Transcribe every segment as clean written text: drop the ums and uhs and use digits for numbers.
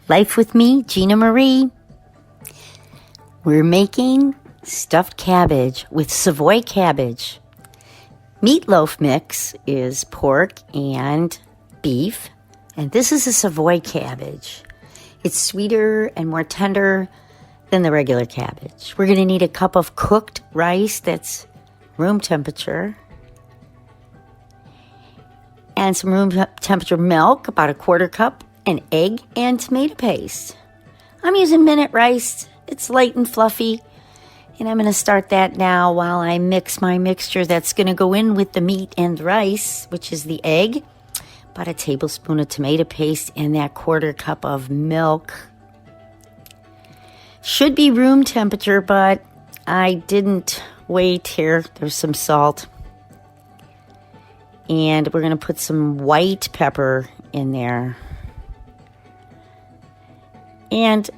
Life with me, Gina Marie. We're making stuffed cabbage with Savoy cabbage. Meatloaf mix is pork and beef, and this is a Savoy cabbage. It's sweeter and more tender than the regular cabbage. We're going to need a cup of cooked rice that's room temperature, and some room temperature milk, about a quarter cup, an egg, and tomato paste. I'm using minute rice. It's light and fluffy, and I'm going to start that now while I mix my mixture that's going to go in with the meat and rice, which is the egg, about a tablespoon of tomato paste, and that quarter cup of milk. Should be room temperature, but I didn't wait here. There's some salt. And we're going to put some white pepper in there. And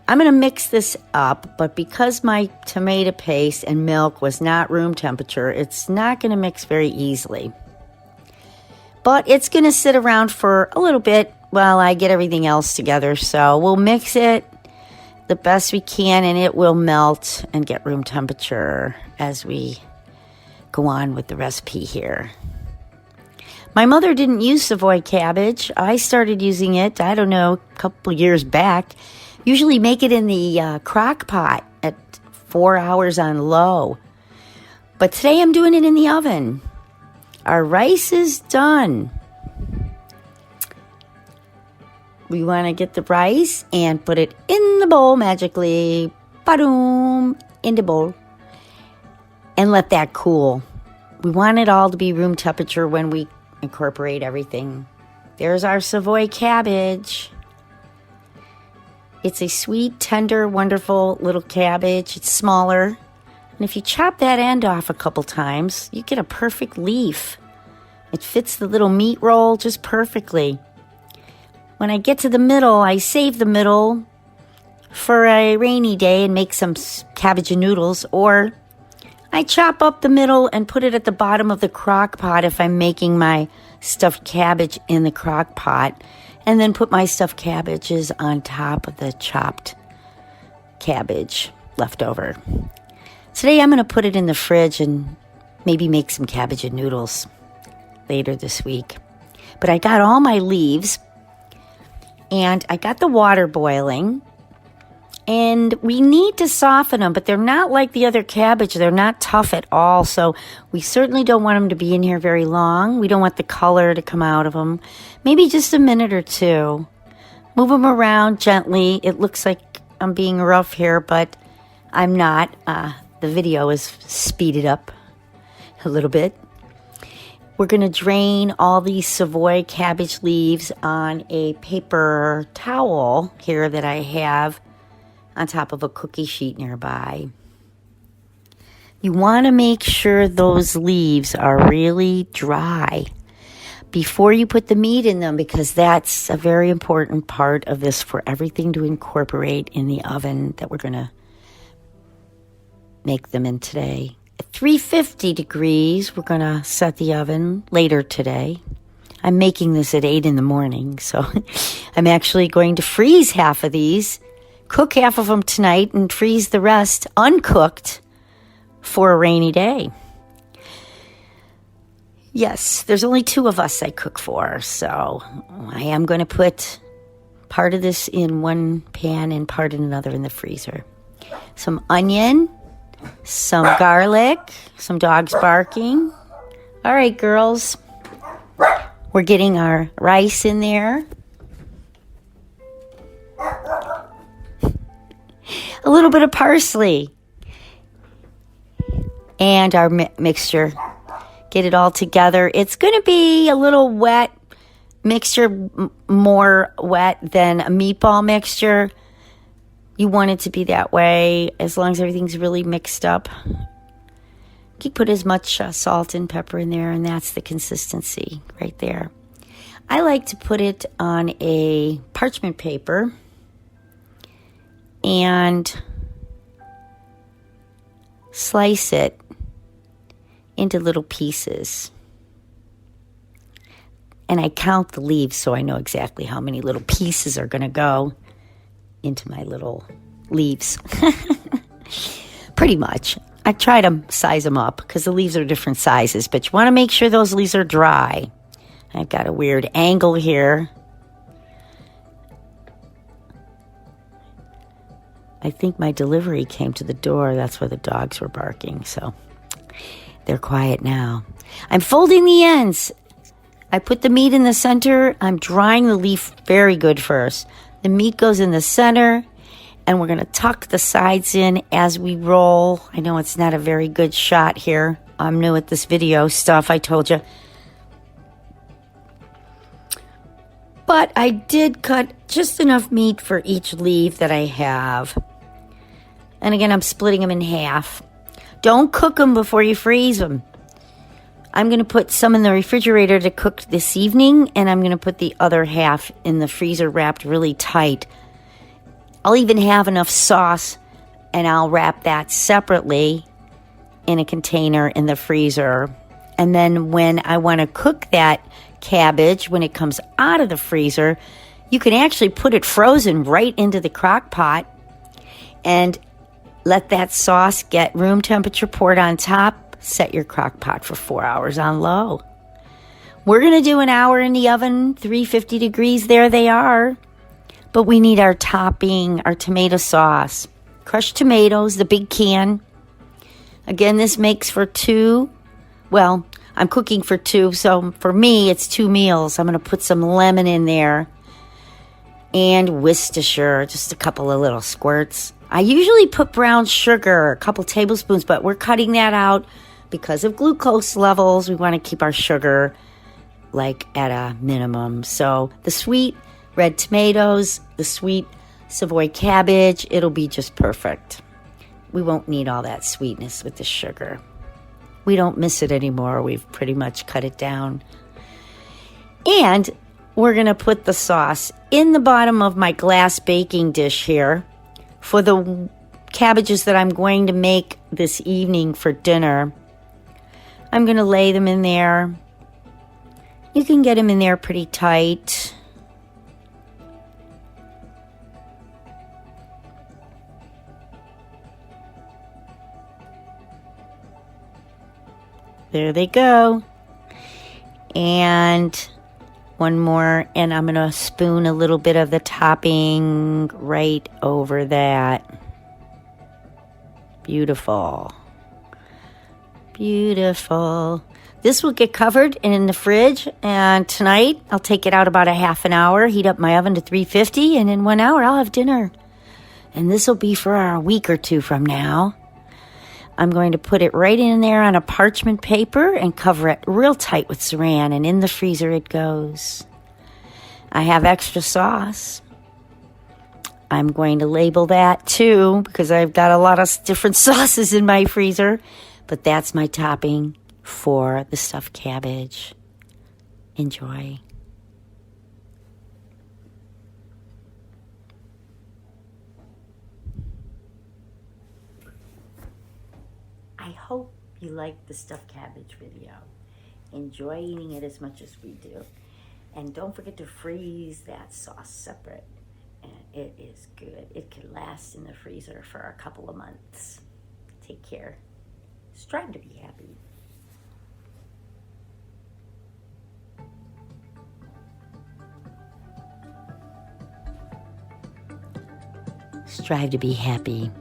I'm going to mix this up, but because my tomato paste and milk was not room temperature, it's not going to mix very easily. But it's going to sit around for a little bit while I get everything else together. So we'll mix it the best we can, and it will melt and get room temperature as we go on with the recipe here. My mother didn't use Savoy cabbage. I started using it, I don't know, a couple years back. Usually make it in the crock pot at 4 hours on low. But today I'm doing it in the oven. Our rice is done. We want to get the rice and put it in the bowl magically. Ba-doom, in the bowl. And let that cool. We want it all to be room temperature when we incorporate everything. There's our Savoy cabbage. It's a sweet, tender, wonderful little cabbage. It's smaller. And if you chop that end off a couple times, you get a perfect leaf. It fits the little meat roll just perfectly. When I get to the middle, I save the middle for a rainy day and make some cabbage and noodles, or I chop up the middle and put it at the bottom of the crock pot if I'm making my stuffed cabbage in the crock pot, and then put my stuffed cabbages on top of the chopped cabbage left over. Today I'm going to put it in the fridge and maybe make some cabbage and noodles later this week. But I got all my leaves, and I got the water boiling. And we need to soften them, but they're not like the other cabbage. They're not tough at all, so we certainly don't want them to be in here very long. We don't want the color to come out of them. Maybe just a minute or two. Move them around gently. It looks like I'm being rough here, but I'm not. The video is speeded up a little bit. We're going to drain all these Savoy cabbage leaves on a paper towel here that I have on top of a cookie sheet nearby. You want to make sure those leaves are really dry before you put the meat in them, because that's a very important part of this for everything to incorporate in the oven that we're going to make them in today. At 350 degrees, we're going to set the oven later today. I'm making this at 8 in the morning, so I'm actually going to freeze half of these, cook half of them tonight, and freeze the rest uncooked for a rainy day. Yes, there's only 2 of us I cook for, so I am going to put part of this in one pan and part in another in the freezer. Some onion, some garlic, some dogs barking. All right, girls, we're getting our rice in there. A little bit of parsley and our mixture. Get it all together. It's going to be a little wet mixture, more wet than a meatball mixture. You want it to be that way as long as everything's really mixed up. You can put as much salt and pepper in there, and that's the consistency right there. I like to put it on a parchment paper and slice it into little pieces. And I count the leaves so I know exactly how many little pieces are going to go into my little leaves. Pretty much. I try to size them up because the leaves are different sizes, but you want to make sure those leaves are dry. I've got a weird angle here. I think my delivery came to the door. That's where the dogs were barking, so they're quiet now. I'm folding the ends. I put the meat in the center. I'm drying the leaf very good first. The meat goes in the center, and we're going to tuck the sides in as we roll. I know it's not a very good shot here. I'm new at this video stuff, I told you. But I did cut just enough meat for each leaf that I have. And again, I'm splitting them in half. Don't cook them before you freeze them. I'm going to put some in the refrigerator to cook this evening, and I'm going to put the other half in the freezer wrapped really tight. I'll even have enough sauce, and I'll wrap that separately in a container in the freezer. And then when I want to cook that cabbage, when it comes out of the freezer, you can actually put it frozen right into the crock pot and let that sauce get room temperature poured on top. Set your crock pot for 4 hours on low. We're going to do an hour in the oven, 350 degrees. There they are. But we need our topping, our tomato sauce. Crushed tomatoes, the big can. Again, this makes for 2. Well, I'm cooking for 2, so for me, it's 2 meals. I'm going to put some lemon in there. And Worcestershire, just a couple of little squirts. I usually put brown sugar, a couple tablespoons, but we're cutting that out because of glucose levels. We want to keep our sugar like at a minimum. So the sweet red tomatoes, the sweet Savoy cabbage, it'll be just perfect. We won't need all that sweetness with the sugar. We don't miss it anymore. We've pretty much cut it down. And we're going to put the sauce in the bottom of my glass baking dish here for the cabbages that I'm going to make this evening for dinner. I'm going to lay them in there. You can get them in there pretty tight. There they go. And one more, and I'm going to spoon a little bit of the topping right over that. Beautiful. Beautiful. This will get covered in the fridge, and tonight I'll take it out about a half an hour, heat up my oven to 350, and in 1 hour I'll have dinner. And this will be for a week or 2 from now. I'm going to put it right in there on a parchment paper and cover it real tight with saran, and in the freezer it goes. I have extra sauce. I'm going to label that too because I've got a lot of different sauces in my freezer, but that's my topping for the stuffed cabbage. Enjoy. I hope you liked the stuffed cabbage video. Enjoy eating it as much as we do. And don't forget to freeze that sauce separate. And it is good. It can last in the freezer for a couple of months. Take care. Strive to be happy. Strive to be happy.